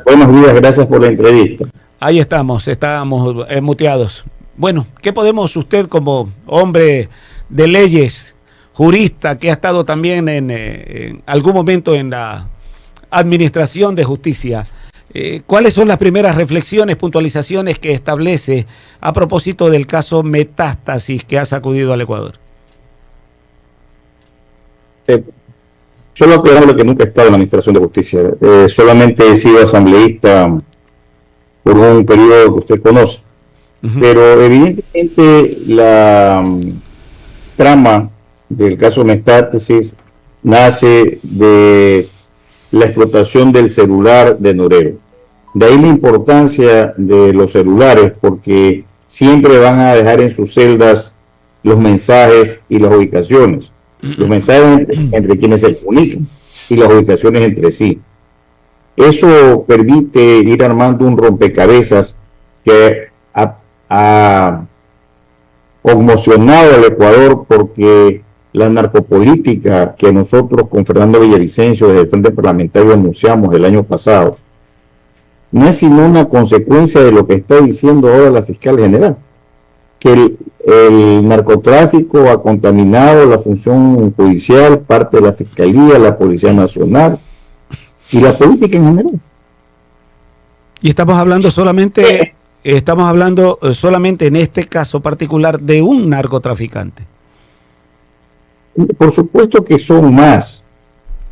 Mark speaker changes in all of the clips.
Speaker 1: Buenos días, gracias por la entrevista.
Speaker 2: Ahí estamos muteados. Bueno, ¿qué podemos usted como hombre de leyes, jurista, que ha estado también en algún momento en la administración de justicia, cuáles son las primeras reflexiones, puntualizaciones que establece a propósito del caso Metástasis que ha sacudido al Ecuador?
Speaker 1: Solo aclarando que nunca he estado en la administración de justicia, solamente he sido asambleísta por un periodo que usted conoce. Pero evidentemente la trama del caso Metástasis nace de la explotación del celular de Norero. De ahí la importancia de los celulares, porque siempre van a dejar en sus celdas los mensajes y las ubicaciones. Los mensajes entre quienes se comunican y las ubicaciones entre sí. Eso permite ir armando un rompecabezas que ha conmocionado al Ecuador, porque la narcopolítica que nosotros con Fernando Villavicencio desde el Frente Parlamentario anunciamos el año pasado no es sino una consecuencia de lo que está diciendo ahora la fiscal general, que el narcotráfico ha contaminado la función judicial, parte de la Fiscalía, la Policía Nacional y la política en general.
Speaker 2: Y estamos hablando solamente en este caso particular de un narcotraficante.
Speaker 1: Por supuesto que son más.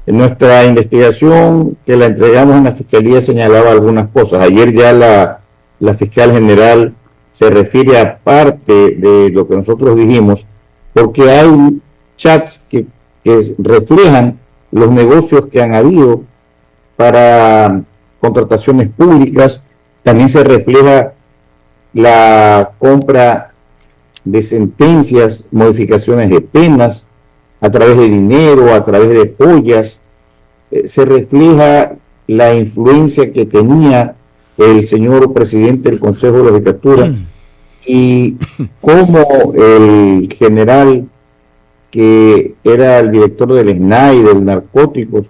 Speaker 1: En nuestra investigación que la entregamos en la Fiscalía señalaba algunas cosas. Ayer ya la fiscal general se refiere a parte de lo que nosotros dijimos, porque hay chats que reflejan los negocios que han habido para contrataciones públicas. También se refleja la compra de sentencias, modificaciones de penas a través de dinero, a través de joyas. Se refleja la influencia que tenía el señor presidente del Consejo de la Judicatura y cómo el general que era el director del SNAI, del narcóticos,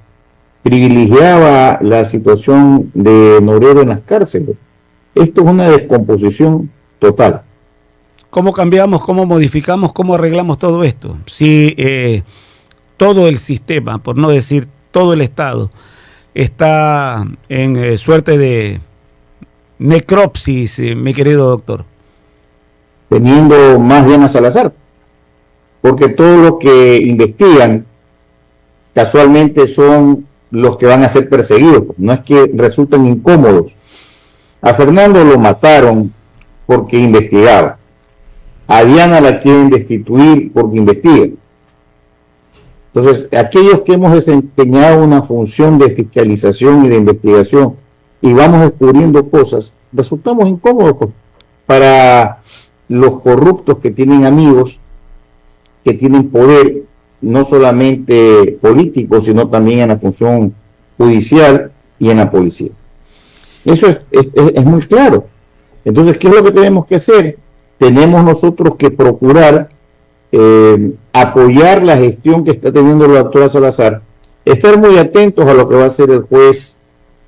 Speaker 1: privilegiaba la situación de Norero en las cárceles. Esto es una descomposición total.
Speaker 2: ¿Cómo cambiamos, cómo modificamos, cómo arreglamos todo esto? Si todo el sistema, por no decir todo el Estado, está en suerte de necropsis, mi querido doctor.
Speaker 1: Teniendo más Diana Salazar, porque todos los que investigan casualmente son los que van a ser perseguidos, no es que resulten incómodos. A Fernando lo mataron porque investigaba. A Diana la quieren destituir porque investiga. Entonces, aquellos que hemos desempeñado una función de fiscalización y de investigación y vamos descubriendo cosas, resultamos incómodos para los corruptos que tienen amigos, que tienen poder, no solamente político, sino también en la función judicial y en la policía. Eso es muy claro. Entonces, ¿qué es lo que tenemos que hacer? Tenemos nosotros que procurar apoyar la gestión que está teniendo la doctora Salazar, estar muy atentos a lo que va a hacer el juez,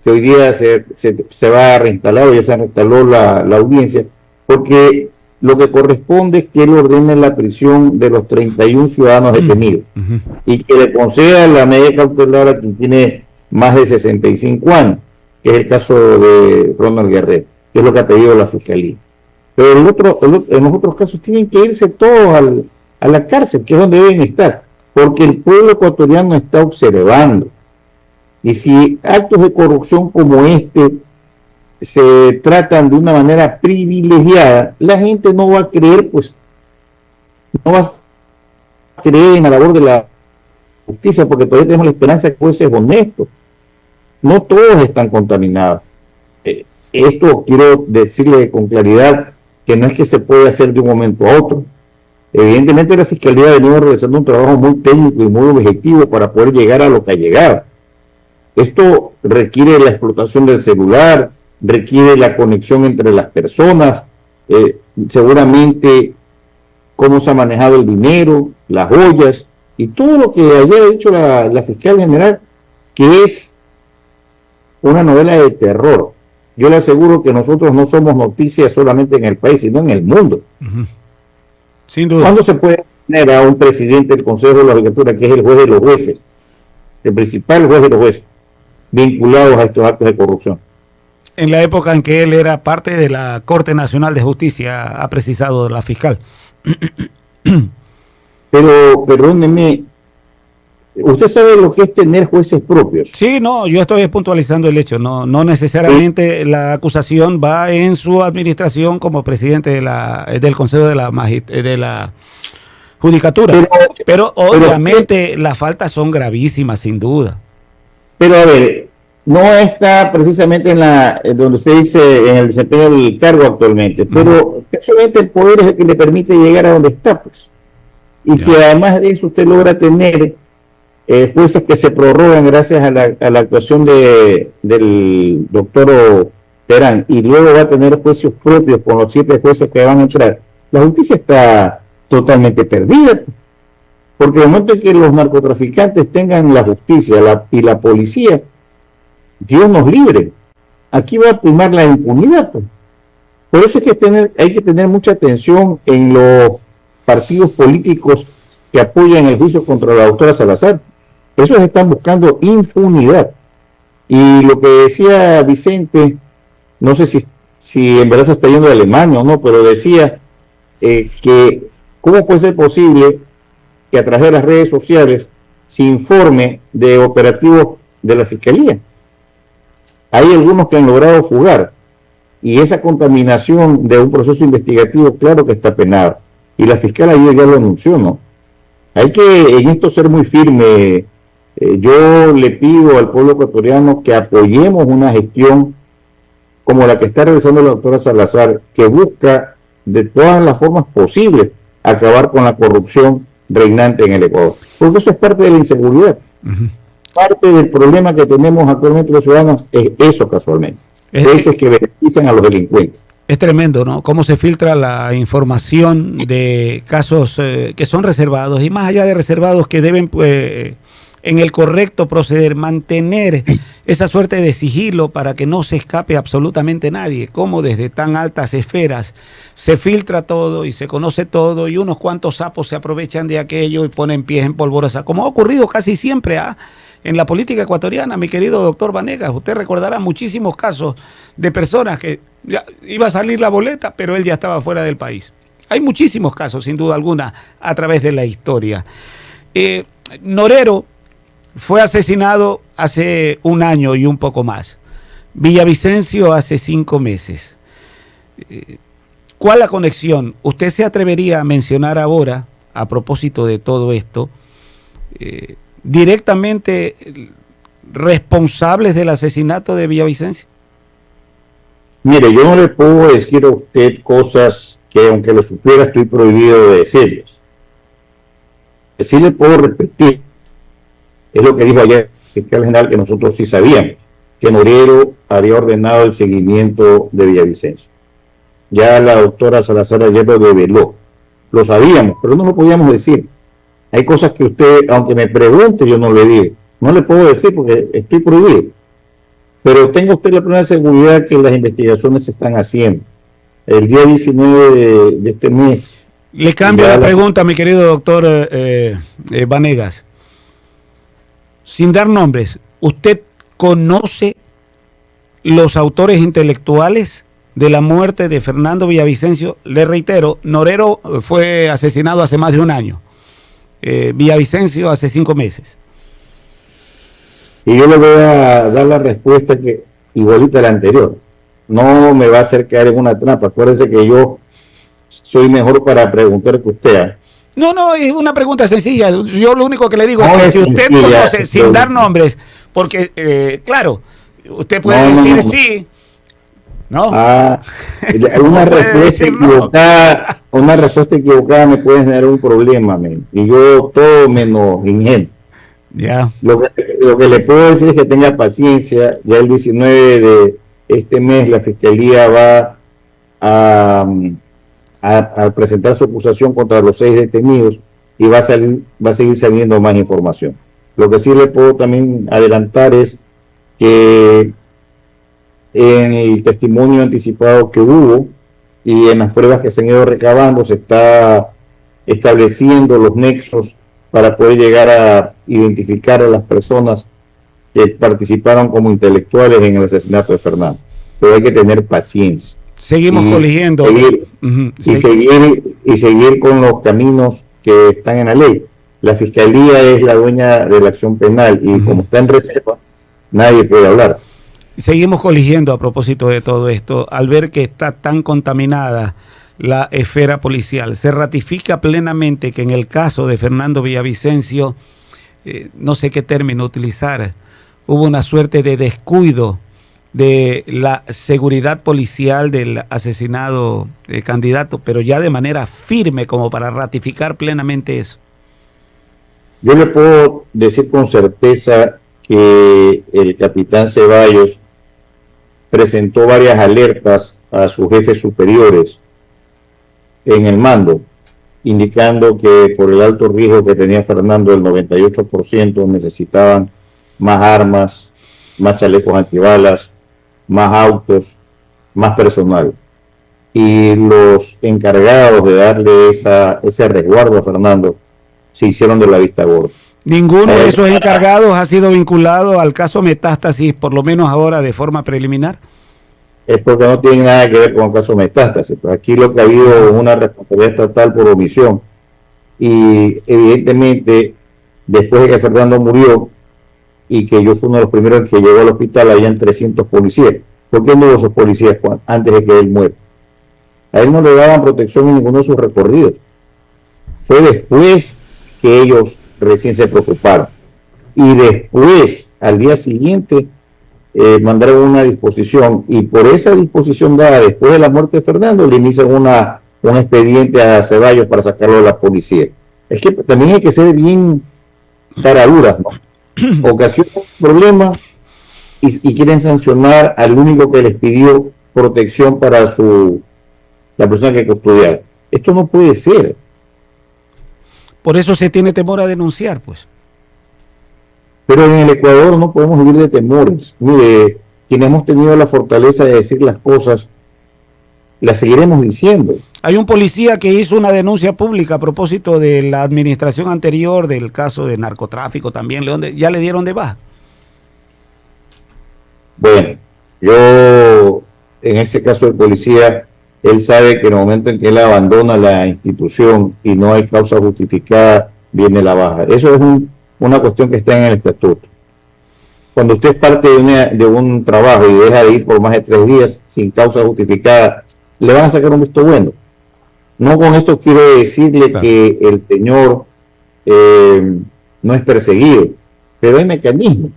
Speaker 1: que hoy día se va a reinstalar, o ya se reinstaló la audiencia, porque lo que corresponde es que él ordene la prisión de los 31 ciudadanos detenidos y que le conceda la medida cautelar a quien tiene más de 65 años, que es el caso de Ronald Guerrero, que es lo que ha pedido la Fiscalía. Pero en los otros casos tienen que irse todos a la cárcel, que es donde deben estar, porque el pueblo ecuatoriano está observando. Y si actos de corrupción como este se tratan de una manera privilegiada, la gente no va a creer, pues, no va a creer en la labor de la justicia, porque todavía tenemos la esperanza de que el juez es honesto. No todos están contaminados. Esto quiero decirle con claridad que no es que se puede hacer de un momento a otro. Evidentemente la Fiscalía ha venido realizando un trabajo muy técnico y muy objetivo para poder llegar a lo que ha llegado. Esto requiere la explotación del celular, requiere la conexión entre las personas, seguramente cómo se ha manejado el dinero, las joyas y todo lo que ayer ha dicho la fiscal general, que es una novela de terror. Yo le aseguro que nosotros no somos noticias solamente en el país, sino en el mundo.
Speaker 2: Uh-huh. Sin duda.
Speaker 1: ¿Cuándo se puede tener a un presidente del Consejo de la Judicatura, que es el juez de los jueces, el principal juez de los jueces, vinculados a estos actos de corrupción?
Speaker 2: En la época en que él era parte de la Corte Nacional de Justicia, ha precisado la fiscal.
Speaker 1: Pero, perdóneme, ¿usted sabe lo que es tener jueces propios?
Speaker 2: Sí, no, yo estoy puntualizando el hecho. No necesariamente sí. La acusación va en su administración como presidente del Consejo de la Judicatura. Pero obviamente las faltas son gravísimas, sin duda.
Speaker 1: Pero a ver, no está precisamente en donde usted dice en el desempeño del cargo actualmente, pero solamente el poder es el que le permite llegar a donde está, pues. Y ya. Si además de eso usted logra tener jueces que se prorrogan gracias a la actuación del doctor Terán, y luego va a tener juicios propios con los 7 jueces que van a entrar, la justicia está totalmente perdida, porque el momento en que los narcotraficantes tengan la justicia y la policía, Dios nos libre, aquí va a primar la impunidad, pues. Por eso es que hay que tener mucha atención en los partidos políticos que apoyan el juicio contra la doctora Salazar. Esos están buscando impunidad. Y lo que decía Vicente, no sé si en verdad se está yendo de Alemania o no, pero decía que cómo puede ser posible que a través de las redes sociales se informe de operativos de la Fiscalía. Hay algunos que han logrado fugar, y esa contaminación de un proceso investigativo, claro que está penada. Y la fiscal ayer ya lo anunció, ¿no? Hay que en esto ser muy firme. Yo le pido al pueblo ecuatoriano que apoyemos una gestión como la que está realizando la doctora Salazar, que busca de todas las formas posibles acabar con la corrupción reinante en el Ecuador. Porque eso es parte de la inseguridad. Uh-huh. Parte del problema que tenemos actualmente los ciudadanos es eso casualmente. Jueces que benefician a los delincuentes.
Speaker 2: Es tremendo, ¿no? Cómo se filtra la información de casos que son reservados, y más allá de reservados, que deben, en el correcto proceder, mantener esa suerte de sigilo para que no se escape absolutamente nadie. Cómo desde tan altas esferas se filtra todo y se conoce todo, y unos cuantos sapos se aprovechan de aquello y ponen pies en polvorosa, como ha ocurrido casi siempre en la política ecuatoriana, mi querido doctor Vanegas. Usted recordará muchísimos casos de personas que ya iba a salir la boleta, pero él ya estaba fuera del país. Hay muchísimos casos, sin duda alguna, a través de la historia. Norero fue asesinado hace 1 año y un poco más. Villavicencio hace 5 meses. ¿Cuál la conexión? ¿Usted se atrevería a mencionar ahora, a propósito de todo esto, directamente responsables del asesinato de Villavicencio?
Speaker 1: Mire, yo no le puedo decir a usted cosas que, aunque lo supiera, estoy prohibido de decirles. Sí le puedo repetir, es lo que dijo ayer el fiscal general, que nosotros sí sabíamos, que Norero había ordenado el seguimiento de Villavicencio. Ya la doctora Salazar ayer lo develó. Lo sabíamos, pero no lo podíamos decir. Hay cosas que usted, aunque me pregunte, yo no le digo. No le puedo decir porque estoy prohibido. Pero tenga usted la plena seguridad que las investigaciones se están haciendo. El día 19 de este mes.
Speaker 2: Le cambio la pregunta, mi querido doctor Vanegas. Sin dar nombres, ¿usted conoce los autores intelectuales de la muerte de Fernando Villavicencio? Le reitero, Norero fue asesinado hace más de 1 año. Villavicencio hace 5 meses.
Speaker 1: Y yo le voy a dar la respuesta que igualita a la anterior. No me va a hacer caer en una trampa. Acuérdese que yo soy mejor para preguntar que usted.
Speaker 2: No, es una pregunta sencilla. Yo lo único que le digo es que si usted conoce, sin dar nombres, porque, claro, usted puede decir sí. No.
Speaker 1: Una respuesta equivocada, una respuesta equivocada me puede generar un problema, y yo todo menos ingenuo.
Speaker 2: Ya.
Speaker 1: Lo que le puedo decir es que tenga paciencia. Ya el 19 de este mes la Fiscalía va a presentar su acusación contra los 6 detenidos, y va a seguir saliendo más información. Lo que sí le puedo también adelantar es que en el testimonio anticipado que hubo y en las pruebas que se han ido recabando, se está estableciendo los nexos para poder llegar a identificar a las personas que participaron como intelectuales en el asesinato de Fernando. Pero hay que tener paciencia.
Speaker 2: Seguimos coligiendo.
Speaker 1: Seguir con los caminos que están en la ley. La Fiscalía es la dueña de la acción penal y como está en reserva, nadie puede hablar.
Speaker 2: Seguimos coligiendo a propósito de todo esto, al ver que está tan contaminada la esfera policial. Se ratifica plenamente que en el caso de Fernando Villavicencio, no sé qué término utilizar, hubo una suerte de descuido de la seguridad policial del asesinado candidato, pero ya de manera firme como para ratificar plenamente eso.
Speaker 1: Yo le puedo decir con certeza que el capitán Ceballos presentó varias alertas a sus jefes superiores en el mando, indicando que por el alto riesgo que tenía Fernando, el 98% necesitaban más armas, más chalecos antibalas, más autos, más personal. Y los encargados de darle ese resguardo a Fernando se hicieron de la vista gorda.
Speaker 2: ¿Ninguno de esos encargados ha sido vinculado al caso Metástasis, por lo menos ahora de forma preliminar?
Speaker 1: Es porque no tiene nada que ver con el caso Metástasis. Aquí lo que ha habido es una responsabilidad estatal por omisión. Y evidentemente, después de que Fernando murió y que yo fui uno de los primeros que llegó al hospital, habían 300 policías. ¿Por qué no hubo esos policías antes de que él muera? A él no le daban protección en ninguno de sus recorridos. Fue después que ellos recién se preocuparon. Y después, al día siguiente, mandaron una disposición. Y por esa disposición dada después de la muerte de Fernando, le inician un expediente a Ceballos para sacarlo de la policía. Es que también hay que ser bien caraduras, ¿no? Ocasionan un problema y quieren sancionar al único que les pidió protección para la persona que custodiar. Esto no puede ser.
Speaker 2: Por eso se tiene temor a denunciar, pues.
Speaker 1: Pero en el Ecuador no podemos vivir de temores. Mire, quienes hemos tenido la fortaleza de decir las cosas, las seguiremos diciendo.
Speaker 2: Hay un policía que hizo una denuncia pública a propósito de la administración anterior del caso de narcotráfico también. ¿Ya le dieron de baja?
Speaker 1: Bueno, yo, en ese caso del policía, él sabe que en el momento en que él abandona la institución y no hay causa justificada, viene la baja. Eso es una cuestión que está en el estatuto. Cuando usted parte de un trabajo y deja de ir por más de 3 días sin causa justificada, le van a sacar un visto bueno. No con esto quiero decirle que el señor no es perseguido, pero hay mecanismos.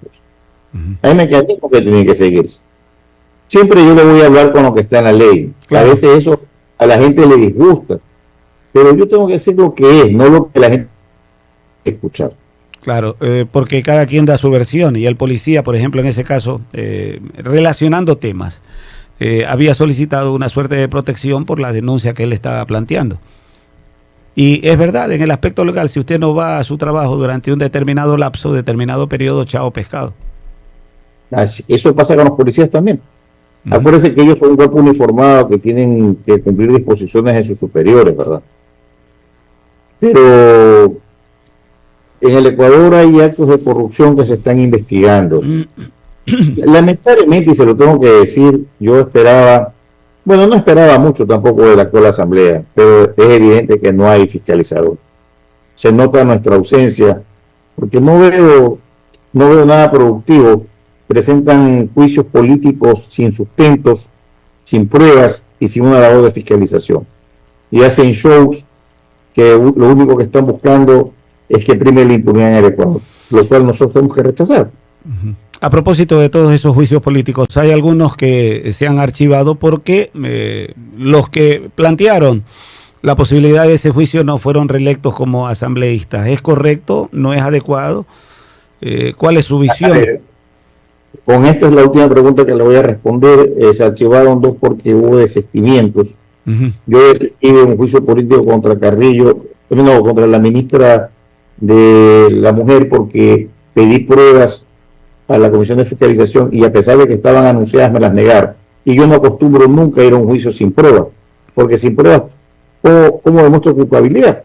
Speaker 1: Hay mecanismos que tienen que seguirse. Siempre yo le voy a hablar con lo que está en la ley. Claro. A veces eso a la gente le disgusta, pero yo tengo que decir lo que es, no lo que la gente escuchar.
Speaker 2: Claro, porque cada quien da su versión y el policía, por ejemplo, en ese caso, relacionando temas, había solicitado una suerte de protección por la denuncia que él estaba planteando. Y es verdad, en el aspecto legal, si usted no va a su trabajo durante un determinado lapso, determinado periodo, chao pescado.
Speaker 1: Eso pasa con los policías también. Acuérdense que ellos son un cuerpo uniformado que tienen que cumplir disposiciones de sus superiores, ¿verdad? Pero en el Ecuador hay actos de corrupción que se están investigando. Lamentablemente, y se lo tengo que decir, yo esperaba, bueno, no esperaba mucho tampoco de la actual asamblea, pero es evidente que no hay fiscalizador. Se nota nuestra ausencia, porque no veo nada productivo. Presentan juicios políticos sin sustentos, sin pruebas y sin una labor de fiscalización. Y hacen shows que lo único que están buscando es que prime la impunidad en el Ecuador, lo cual nosotros tenemos que rechazar.
Speaker 2: A propósito de todos esos juicios políticos, hay algunos que se han archivado porque los que plantearon la posibilidad de ese juicio no fueron reelectos como asambleístas. ¿Es correcto? ¿No es adecuado? ¿Cuál es su visión?
Speaker 1: Con esta es la última pregunta que le voy a responder. Se archivaron 2 porque hubo desistimientos. Yo desistí de un juicio político contra Carrillo, contra la ministra de la Mujer, porque pedí pruebas a la Comisión de Fiscalización y a pesar de que estaban anunciadas me las negaron. Y yo no acostumbro nunca a ir a un juicio sin pruebas, porque sin pruebas, ¿cómo demuestro culpabilidad?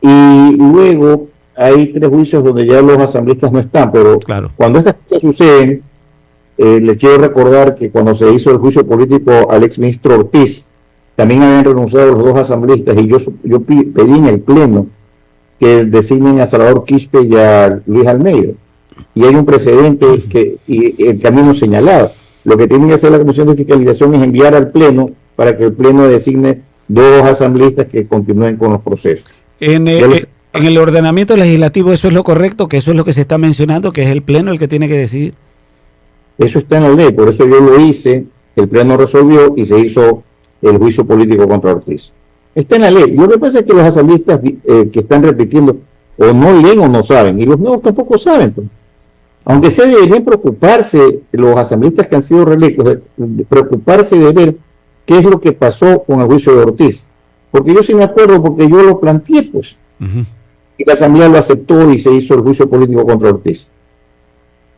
Speaker 1: Y luego hay 3 juicios donde ya los asambleístas no están, pero
Speaker 2: claro,
Speaker 1: cuando estas cosas suceden, les quiero recordar que cuando se hizo el juicio político al exministro Ortiz, también habían renunciado los 2 asambleístas y yo pedí en el Pleno que designen a Salvador Quispe y a Luis Almeida. Y hay un precedente y el camino señalado. Lo que tiene que hacer la Comisión de Fiscalización es enviar al Pleno para que el Pleno designe 2 asambleístas que continúen con los procesos.
Speaker 2: En el ordenamiento legislativo eso es lo correcto, que eso es lo que se está mencionando, que es el Pleno el que tiene que decidir.
Speaker 1: Eso está en la ley, por eso yo lo hice, el Pleno resolvió y se hizo el juicio político contra Ortiz. Está en la ley. Lo que pasa es que los asambleístas que están repitiendo o no leen o no saben, y los nuevos tampoco saben. Pues. Aunque sea deberían preocuparse, los asambleístas que han sido reelectos, de preocuparse de ver qué es lo que pasó con el juicio de Ortiz. Porque yo sí me acuerdo, porque yo lo planteé, pues. Y la Asamblea lo aceptó y se hizo el juicio político contra Ortiz.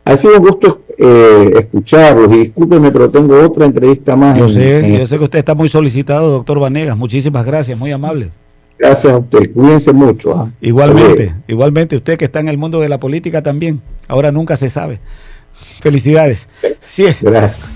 Speaker 1: Ha sido un gusto escucharlos y discúlpenme, pero tengo otra entrevista más.
Speaker 2: Yo sé que usted está muy solicitado, doctor Vanegas. Muchísimas gracias, muy amable.
Speaker 1: Gracias a usted, cuídense mucho.
Speaker 2: Igualmente, usted que está en el mundo de la política también. Ahora nunca se sabe. Felicidades. Sí,
Speaker 1: gracias.